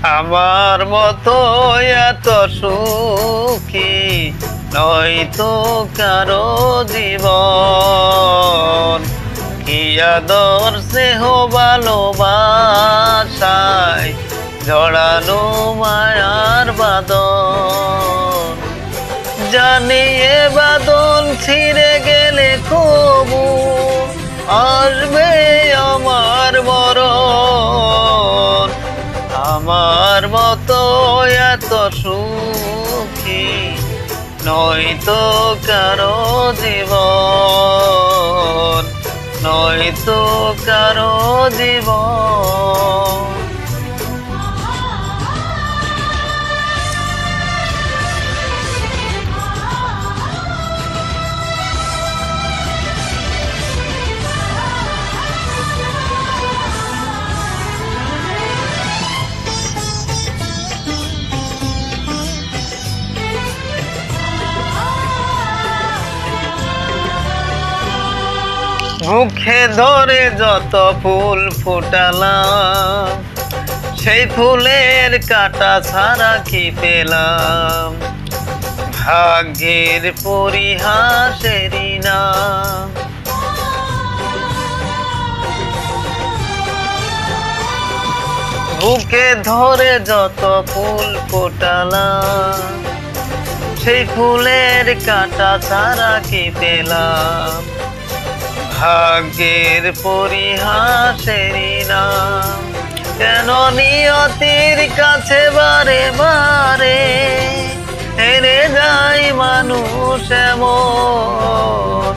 আমার মতো এত সুখী নয়তো কারো জীবন। কি আদর স্নেহ ভালোবাসায় জড়ানো মায়ার বাঁধন। জানি এ বাঁধন ছিঁড়ে গেলে কবু আসবে আমার মরণ। আমার মতো এত সুখী নয়তো কারো জীবন, নয়তো কারো জীবন। মুখে ধরে যত ফুল ফোটালাম, সেই ফুলের কাঁটা ছাড়া কি পেলাম? ভাগ্যের পরিহাসেরই নাম। বুকে ধরে যত ফুল ফোটালাম, সেই ফুলের কাঁটা ছাড়া কি পেলাম? ভাগ্যের পরিহাসেরই নাম। কেন নিয়তির কাছে বারে বারে হেরে যায় মানুষ এমন?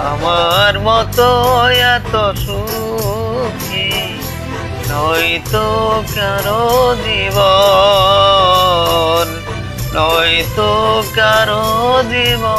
আমার মতো এত সুখী নয়তো কারো জীবন, নয়তো কারো জীবন।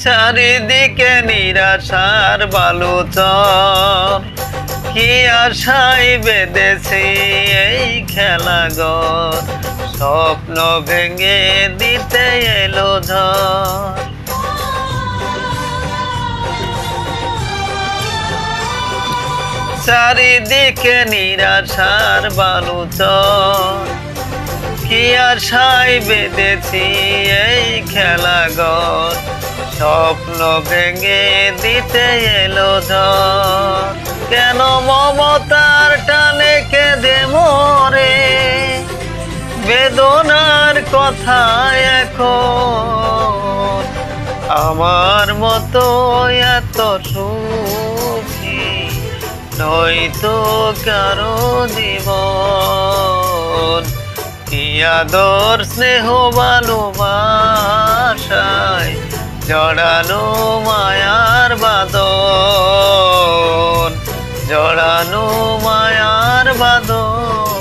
চারিদিকে নিরাশার বালুচর, কি আশায় বেঁধেছি এই খেলাঘর। স্বপ্ন ভেঙে দিতে এলো ঝড়। চারিদিকে নিরাশার বালুচর, কি আশায় বেঁধেছি এই খেলাঘর। স্বপ্ন ভেঙে দিতে এলো ঝড়। কেন মমতার টানে কেঁদে মরে বেদনার কথা এখন? আমার মতো এত সুখী নয়তো কারো জীবন। কি আদর স্নেহ ভালোবাসায় জড়ানো মায়ার বাঁধন, জড়ানো মায়ার বাঁধন।